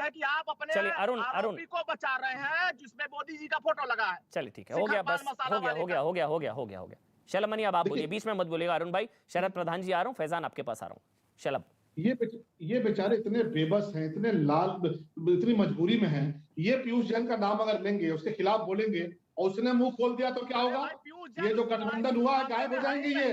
है कि आप अपने चलिए अरुण आरोपी को बचा रहे हैं जिसमें मोदी जी का फोटो लगा है। चलिए ठीक है, हो गया, बस हो गया। शलभ मनी अब आप बोलिए, बीच में मत बोलिएगा अरुण भाई। शरद प्रधान जी आ रहा हूं, फैजान आपके पास आ रहा हूं। शलभ, ये बेचारे इतने बेबस हैं, इतने इतनी मजबूरी में हैं। ये पीयूष जैन का नाम अगर लेंगे, उसके खिलाफ बोलेंगे और उसने मुंह खोल दिया तो क्या होगा? ये जो गठबंधन हुआ है गायब हो जाएंगे ये।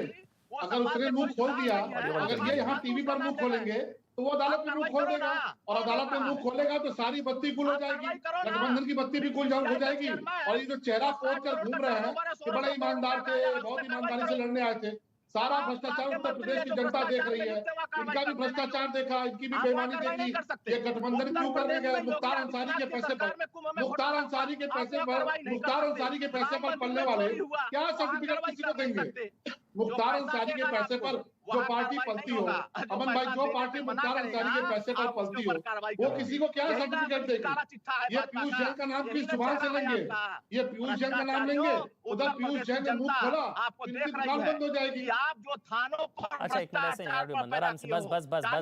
अगर उसने मुंह खोल दिया, अगर ये यहाँ टीवी पर मुंह खोलेंगे तो वो अदालत में मुंह खोल देगा, और अदालत में मुंह खोलेगा तो सारी बत्ती गुल हो जाएगी, गठबंधन की बत्ती भी गुल हो जाएगी। और ये जो चेहरा पोत कर घूम रहे हैं कि बड़े ईमानदार थे, बहुत ईमानदारी से लड़ने आए थे, सारा भ्रष्टाचार उत्तर प्रदेश की जनता देख रही है। इनका भी भ्रष्टाचार देखा, इनकी भी बेईमानी देखी। ये गठबंधन क्यों करने गए? मुख्तार अंसारी के पैसे पर, मुख्तार अंसारी के पैसे पर पलने वाले क्या सर्टिफिकेट किसी को देंगे? मुख्तार अंसारी के पैसे पर जो पार्टी पलती हो, अमन भाई, जो पार्टी मुख्तार अंसारी के पैसे पर पलती हो, वो किसी को क्या सर्टिफिकेट देगी? ये पीयूष जैन का नाम किस जुबान से लेंगे? ये पीयूष जैन का नाम लेंगे, उधर पीयूष जैन ने मुंह खोला, इनकी दुकान बंद हो जाएगी। आप जो थानों पर, अच्छा एक मिनट, ऐसे नहीं बंद, आराम से,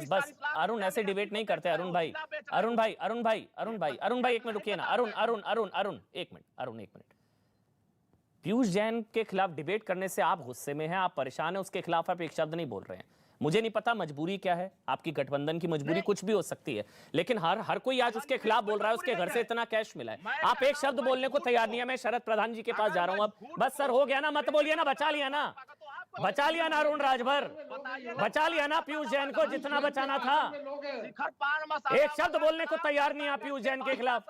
बस अरुण, ऐसे डिबेट नहीं करते अरुण भाई। अरुण भाई एक मिनट रुकिए ना। अरुण एक मिनट। पीयूष जैन के खिलाफ डिबेट करने से आप गुस्से में हैं, आप परेशान हैं, उसके खिलाफ आप एक शब्द नहीं बोल रहे हैं। मुझे नहीं पता मजबूरी क्या है आपकी, गठबंधन की मजबूरी कुछ भी हो सकती है, लेकिन हर कोई आज उसके खिलाफ बोल रहा है, उसके घर से इतना कैश मिला है, आप एक शब्द बोलने को तैयार नहीं है। मैं शरद प्रधान जी के पास जा रहा हूं अब। बस सर, हो गया ना, मत बोलिए ना, बचा लिया ना अरुण राजभर, बचा लिया ना पीयूष जैन को जितना बचाना था। एक शब्द बोलने को तैयार नहीं है पीयूष जैन के खिलाफ।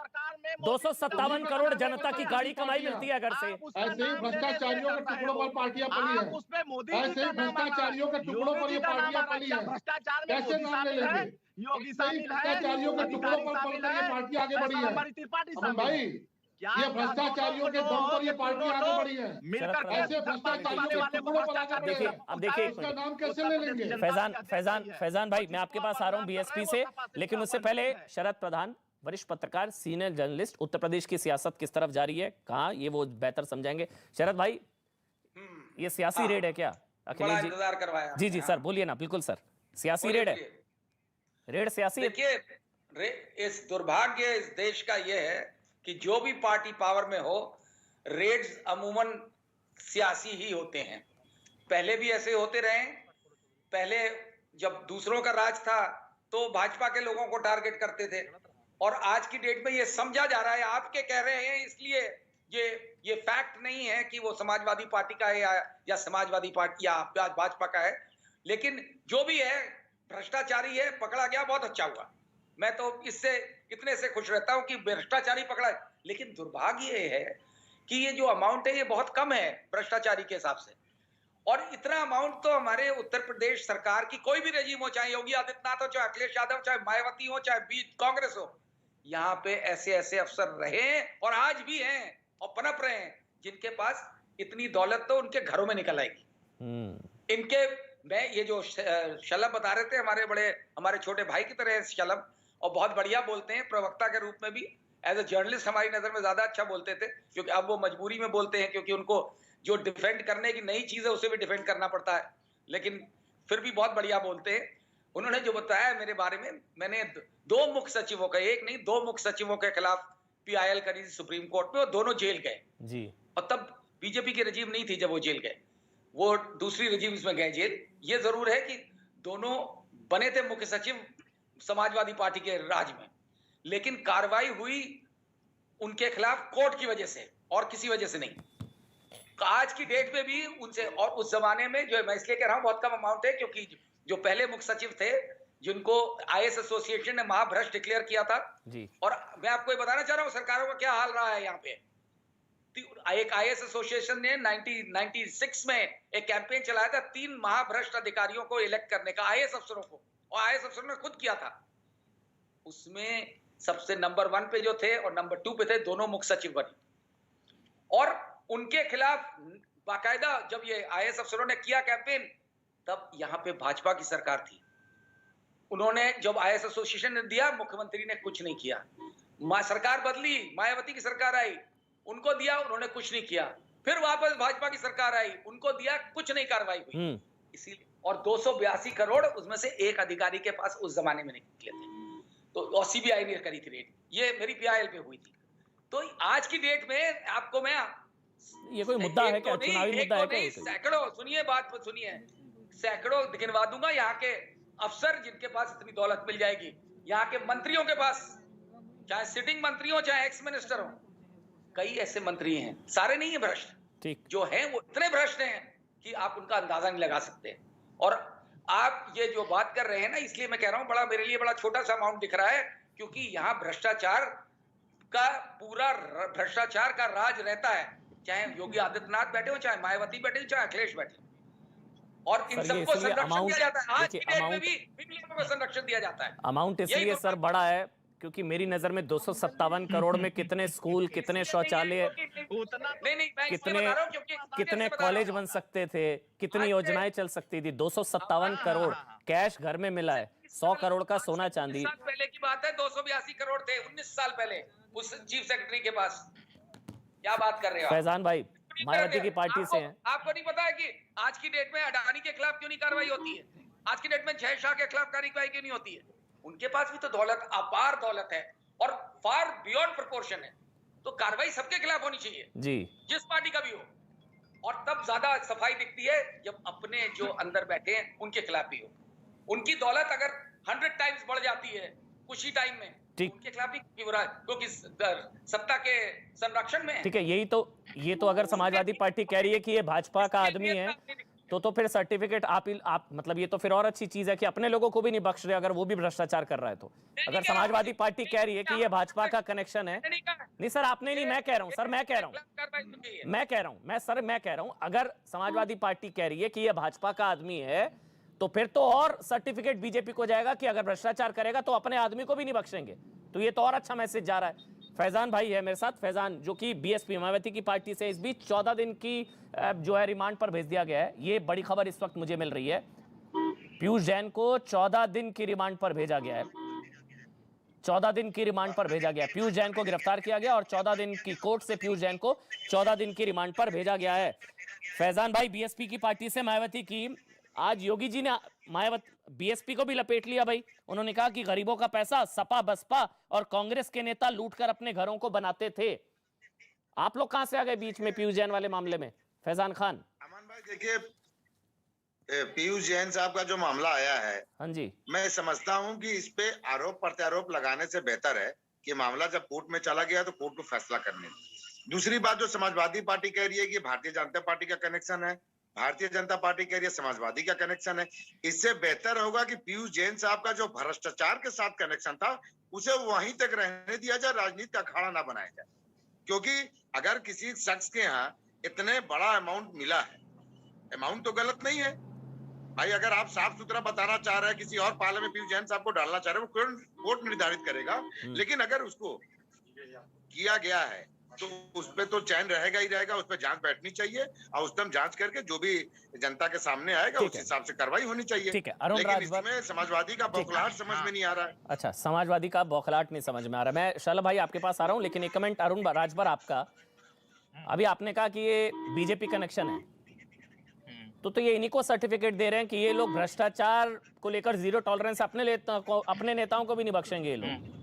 257 करोड़ जनता की गाड़ी कमाई मिलती है घर से। ऐसे ही भ्रष्टाचारियों के टुकड़ों पर पार्टियां पली हैं, ऐसे ही भ्रष्टाचारियों के टुकड़ों पर ये पार्टियां पली हैं। कैसे नाम ले लेंगे? योगी भ्रष्टाचारियों के टुकड़ों पर पलकर ये पार्टी आगे बढ़ी है। अमन भाई, ये भ्रष्टाचारियों के दम पर ये पार्टी आगे बढ़ी है। ऐसे भ्रष्टाचारियों के टुकड़ों पर आगे बढ़ी है। अब देखिए, उसका नाम कैसे ले लेंगे? फैजान भाई, मैं आपके पास आ रहा हूं बीएसपी से, लेकिन उससे पहले शरद प्रधान, वरिष्ठ पत्रकार, सीनियर जर्नलिस्ट, उत्तर प्रदेश की सियासत किस तरफ जा रही है, कहां, ये वो बेहतर समझाएंगे। शरद भाई, ये सियासी रेड है क्या? अखिलेश इंतजार करवाया जी सर, बोलिए ना। बिल्कुल सर, सियासी रेड है, रेड सियासी। देखिए, इस दुर्भाग्य इस देश का ये है कि जो भी पार्टी पावर में हो, रेड्स अमूमन सियासी ही होते हैं। पहले भी ऐसे होते रहे। पहले जब दूसरों का राज था तो भाजपा के लोगों को टारगेट करते थे, और आज की डेट में ये समझा जा रहा है, आपके कह रहे हैं इसलिए ये फैक्ट नहीं है कि वो समाजवादी पार्टी का है या समाजवादी पार्टी या भाजपा का है, लेकिन जो भी है भ्रष्टाचारी है, पकड़ा गया, बहुत अच्छा हुआ। मैं तो इससे इतने से खुश रहता हूं कि भ्रष्टाचारी पकड़ा है। लेकिन दुर्भाग्य ये है कि ये जो अमाउंट है ये बहुत कम है भ्रष्टाचारी के हिसाब से, और इतना अमाउंट तो हमारे उत्तर प्रदेश सरकार की कोई भी रजीम हो, चाहे योगी आदित्यनाथ हो, चाहे अखिलेश यादव, चाहे मायावती हो, चाहे बीच कांग्रेस हो, यहाँ पे ऐसे अफसर रहे और आज भी हैं और पनप रहे हैं, जिनके पास इतनी दौलत तो उनके घरों में निकल आएगी। इनके, मैं ये जो शलभ बता रहे थे, हमारे छोटे भाई की तरह शलभ, और बहुत बढ़िया बोलते हैं, प्रवक्ता के रूप में भी, एज ए जर्नलिस्ट हमारी नजर में ज्यादा अच्छा बोलते थे, क्योंकि अब वो मजबूरी में बोलते हैं, क्योंकि उनको जो डिफेंड करने की नई चीज है उसे भी डिफेंड करना पड़ता है, लेकिन फिर भी बहुत बढ़िया बोलते हैं। उन्होंने जो बताया मेरे बारे में, मैंने 2 मुख्य सचिवों का, एक नहीं 2 मुख्य सचिवों के खिलाफ PIL करी थी सुप्रीम कोर्ट में, और दोनों जेल गए जी। और तब बीजेपी की रजीम नहीं थी जब वो जेल गए, वो दूसरी रजीम में गए जेल। ये जरूर है कि दोनों बने थे मुख्य सचिव समाजवादी पार्टी के राज में, लेकिन कार्रवाई हुई उनके खिलाफ कोर्ट की वजह से और किसी वजह से नहीं। आज की डेट में भी उनसे, और उस जमाने में जो मैं इसलिए कह रहा हूं बहुत कम अमाउंट है, क्योंकि जो पहले मुख्य सचिव थे जिनको IAS एसोसिएशन ने महाभ्रष्ट डिक्लेयर किया था जी। और मैं आपको ये बताना चाह रहा हूं सरकारों का क्या हाल रहा है यहाँ पे। एक IAS एसोसिएशन ने 1996 में एक कैंपेन चलाया था 3 महाभ्रष्ट अधिकारियों को इलेक्ट करने का, IAS अफसरों को, और IAS अफसरों ने खुद किया था। उसमें सबसे नंबर 1 पे जो थे और नंबर 2 पे थे, दोनों मुख्य सचिव बने, और उनके खिलाफ बाकायदा जब ये IAS अफसरों ने किया कैंपेन, तब यहां पे भाजपा की सरकार थी। उन्होंने जब IAS एसोसिएशन ने दिया, मुख्यमंत्री ने कुछ नहीं किया। सरकार बदली, मायावती की सरकार आई, उनको दिया, उन्होंने कुछ नहीं किया। फिर वापस भाजपा की सरकार आई, उनको दिया, कुछ नहीं कार्रवाई हुई। इसीलिए, और 282 करोड़ उसमें से एक अधिकारी के पास उस जमाने में निकले थे। तो और सीबीआई ने करी थी रेड, ये मेरी पीआईएल पे हुई थी। तो आज की डेट में आपको मैं ये कोई मुद्दा है क्या, चुनावी मुद्दा है क्या? सैकड़ों, सुनिए बात सुनिए, सैकड़ों गिनवा दूंगा यहाँ के अफसर जिनके पास इतनी दौलत मिल जाएगी, यहाँ के मंत्रियों के पास, चाहे सिटिंग मंत्री हो चाहे एक्स मिनिस्टर हो, कई ऐसे मंत्री हैं, सारे नहीं है भ्रष्ट, ठीक, जो हैं वो इतने भ्रष्ट हैं कि आप उनका अंदाजा नहीं लगा सकते। और आप ये जो बात कर रहे हैं ना, इसलिए मैं कह रहा हूं बड़ा, मेरे लिए बड़ा छोटा सा अमाउंट दिख रहा है, क्योंकि यहाँ भ्रष्टाचार का पूरा भ्रष्टाचार का राज रहता है, चाहे योगी आदित्यनाथ बैठे हो, चाहे मायावती बैठे हो, चाहे अखिलेश बैठे, और इन सबको संरक्षण दिया जाता है। आज की डेट में भी इन लोगों को संरक्षण दिया जाता है। अमाउंट इसलिए सर बड़ा है क्योंकि मेरी नजर में 257 करोड़ में कितने स्कूल, कितने शौचालय, कितने कॉलेज बन सकते थे, कितनी योजनाएं चल सकती थी। 257 करोड़ कैश घर में मिला है, 100 करोड़ का सोना चांदी। पहले की बात है, 282 करोड़ थे 19 साल पहले उस चीफ सेक्रेटरी के पास। क्या बात कर रहे हो फैजान भाई? मायावती की पार्टी से हैं। आपको नहीं पता है कि आज की डेट में अडानी के खिलाफ क्यों नहीं कार्रवाई होती है? आज की डेट में जय शाह के खिलाफ कार्रवाई क्यों नहीं होती है? उनके पास भी तो दौलत, अपार दौलत है और फार बियॉन्ड प्रोपोर्शन है, तो कार्रवाई सबके खिलाफ होनी चाहिए जी, जिस पार्टी का भी हो। और तब ज्यादा सफाई दिखती है जब अपने जो अंदर बैठे हैं उनके खिलाफ भी हो। उनकी दौलत अगर 100 टाइम्स बढ़ जाती है कुछ ही टाइम में, उनके खिलाफ भी क्यों रहा है? क्योंकि सत्ता के संरक्षण में। ठीक है, ये तो अगर समाजवादी पार्टी कह रही है कि ये भाजपा का आदमी है, तो फिर सर्टिफिकेट आप मतलब ये तो फिर और अच्छी चीज है कि अपने लोगों को भी नहीं बख्श रहे अगर वो भी भ्रष्टाचार कर रहा है तो। अगर समाजवादी पार्टी कह रही है कि ये भाजपा का कनेक्शन है, नहीं सर आपने नहीं, मैं कह रहा हूं सर, मैं कह रहा हूं अगर समाजवादी पार्टी कह रही है कि ये भाजपा का आदमी है तो फिर तो और सर्टिफिकेट बीजेपी को जाएगा कि अगर भ्रष्टाचार करेगा तो अपने आदमी को भी नहीं बख्शेंगे। तो ये तो और अच्छा मैसेज जा रहा है। फैजान भाई है मेरे साथ, फैजान जो कि बीएसपी मायावती की पार्टी से, इस बीच 14 दिन की जो है रिमांड पर भेज दिया गया है। ये बड़ी खबर इस वक्त मुझे मिल रही है, पीयूष जैन को 14 दिन की रिमांड पर भेजा गया है। 14 दिन की रिमांड पर भेजा गया, पीयूष जैन को गिरफ्तार किया गया और 14 दिन की कोर्ट से पीयूष जैन को 14 दिन की रिमांड पर भेजा गया है। फैजान भाई बीएसपी की पार्टी से मायावती की, आज योगी जी ने मायावती बीएसपी को भी लपेट लिया भाई। उन्होंने कहा कि गरीबों का पैसा सपा बसपा और कांग्रेस के नेता लूटकर अपने घरों को बनाते थे। आप लोग कहां से आ गए बीच में पीयूष जैन वाले मामले में? फैजान खान। अमन भाई देखिए, पीयूष जैन साहब का जो मामला आया है, हाँ जी, मैं समझता हूं कि इस पे आरोप प्रत्यारोप लगाने से बेहतर है कि मामला जब कोर्ट में चला गया तो कोर्ट को फैसला करने। दूसरी बात जो समाजवादी पार्टी कह रही है कि भारतीय जनता पार्टी का कनेक्शन है, भारतीय जनता पार्टी कह रही है समाजवादी का कनेक्शन है, इससे बेहतर होगा कि पीयूष जैन साहब का जो भ्रष्टाचार के साथ कनेक्शन था उसे वहीं तक रहने दिया जाए, राजनीति का अखाड़ा ना बनाया जाए। क्योंकि अगर किसी शख्स के यहाँ इतने बड़ा अमाउंट मिला है, अमाउंट तो गलत नहीं है भाई। अगर आप साफ सुथरा बताना चाह रहे हैं किसी और पाले में पीयूष जैन साहब को डालना चाह रहे हैं, वो कोर्ट निर्धारित करेगा, लेकिन अगर उसको किया गया है तो उस पे तो चैन रहेगा ही रहेगा, उस पे जांच बैठनी चाहिए और उस टाइम जांच करके जो भी जनता के सामने आएगा उस हिसाब से कार्रवाई होनी चाहिए। ठीक है, अरुण लेकिन इसमें समाजवादी का बौखलाहट समझ में नहीं आ रहा है। अच्छा, समाजवादी का बौखलाहट नहीं समझ में आ रहा। मैं शाला भाई आपके पास आ रहा हूं, लेकिन एक कमेंट अरुण राजभर आपका। अभी आपने कहा कि ये बीजेपी कनेक्शन है, तो ये इन्हीं को सर्टिफिकेट दे रहे हैं कि ये लोग भ्रष्टाचार को लेकर जीरो टॉलरेंस, अपने नेताओं को भी नहीं बख्शेंगे ये लोग।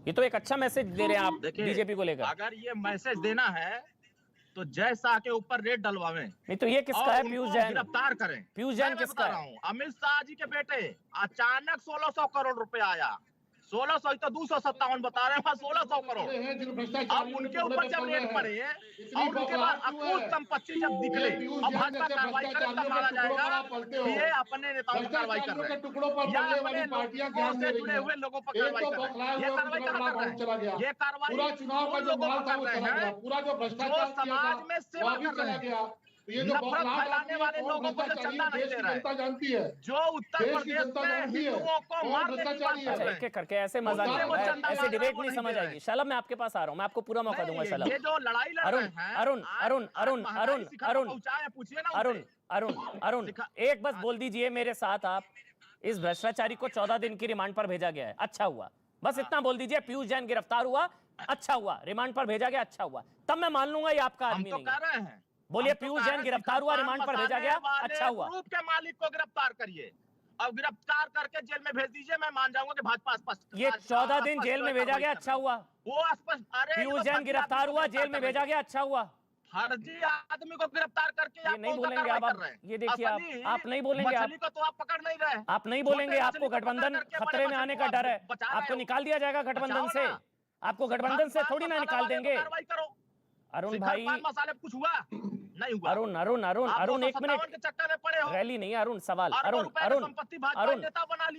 ये तो एक अच्छा मैसेज दे रहे हैं आप बीजेपी को लेकर। अगर ये मैसेज देना है तो जय शाह के ऊपर रेड डलवावें। नहीं तो ये किसका है? पीयूष जैन गिरफ्तार करें। पीयूष जैन किसका है? अमित शाह जी के बेटे। अचानक 1600 करोड़ रुपए आया, 1600 तो 257 बता रहे हैं, 1600 करोड़। अब उनके ऊपर जब रेड पड़े और उनके बाद अकूत संपत्ति जब निकले और भाजपा कार्रवाई करे तब माना जाएगा कि ये अपने नेताओं पर कार्रवाई कर रहे हैं या अपने लोगों से जुड़े हुए लोगों पर कार्रवाई कर रहे हैं। ये कार्रवाई कहाँ कर रहे हैं? ये कार्रवाई उन लोगों पर कर रहे हैं जो समाज में सेवा कर रहे हैं, नफरत फैलाने वाले लोगों को जो चंदा नहीं दे रहा है, जानती है, जो उत्तर प्रदेश में हिंदुओं को मारने की बात कर रहे हैं। करके ऐसे मजा नहीं आएगा, ऐसे डिबेट नहीं समझ आएगी। शालब मैं आपके पास आ रहा हूँ, मैं आपको पूरा मौका दूंगा। शालब, ये जो लड़ाई लड़ रहे हैं, अरुण अरुण अरुण अरुण अरुण पूछिए ना अरुण अरुण अरुण एक बस बोल दीजिए मेरे साथ आप, इस भ्रष्टाचारी को 14 दिन की रिमांड पर भेजा गया है, अच्छा हुआ। बस इतना बोल दीजिए, पीयूष जैन गिरफ्तार हुआ, अच्छा हुआ, रिमांड पर भेजा गया, अच्छा हुआ, तब मैं मान लूंगा ये आपका आदमी नहीं है। बोलिए, पीयूष जैन गिरफ्तार हुआ, रिमांड पर भेजा गया, अच्छा हुआ। ग्रुप के मालिक को गिरफ्तार करिए, और गिरफ्तार करके जेल में भेज दीजिए, मैं मान जाऊंगा कि भाजपा स्पष्ट। ये 14 दिन जेल में भेजा गया, अच्छा हुआ। वो स्पष्ट, अरे पीयूष जैन गिरफ्तार हुआ, जेल में भेजा गया, अच्छा हुआ। फर्जी आदमी को गिरफ्तार करके ये नहीं बोलेंगे आप, ये देखिए आप नहीं बोलेंगे, मछली को तो आप पकड़ नहीं रहे, आप नहीं बोलेंगे। आपको गठबंधन खतरे में आने का डर है, आपको निकाल दिया जाएगा गठबंधन से, आपको गठबंधन से थोड़ी ना निकाल देंगे। अरुण भाई, मसाले कुछ हुआ नहीं हुआ। अरुण अरुण अरुण अरुण एक मिनट, के चक्कर में पड़े हो। रैली नहीं, अरुण सवाल, अरुण अरुण अरुण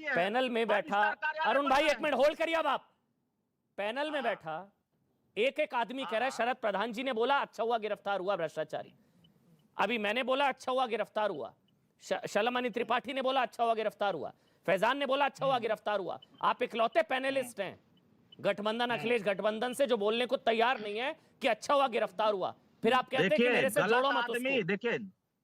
पैनल में बैठा, अरुण भाई एक मिनट होल्ड करिए। अब आप पैनल में बैठा एक एक आदमी कह रहा है शरद प्रधान जी ने बोला अच्छा हुआ गिरफ्तार हुआ भ्रष्टाचारी, अभी मैंने बोला अच्छा हुआ गिरफ्तार हुआ, शलमणि त्रिपाठी ने बोला अच्छा हुआ गिरफ्तार हुआ, फैजान ने बोला अच्छा हुआ गिरफ्तार हुआ। आप इकलौते पैनलिस्ट हैं गठबंधन, अखिलेश गठबंधन से, जो बोलने को तैयार नहीं है कि अच्छा हुआ गिरफ्तार हुआ। फिर आप कहते हैं कि मेरे से जोड़ो मत उसको। देखिए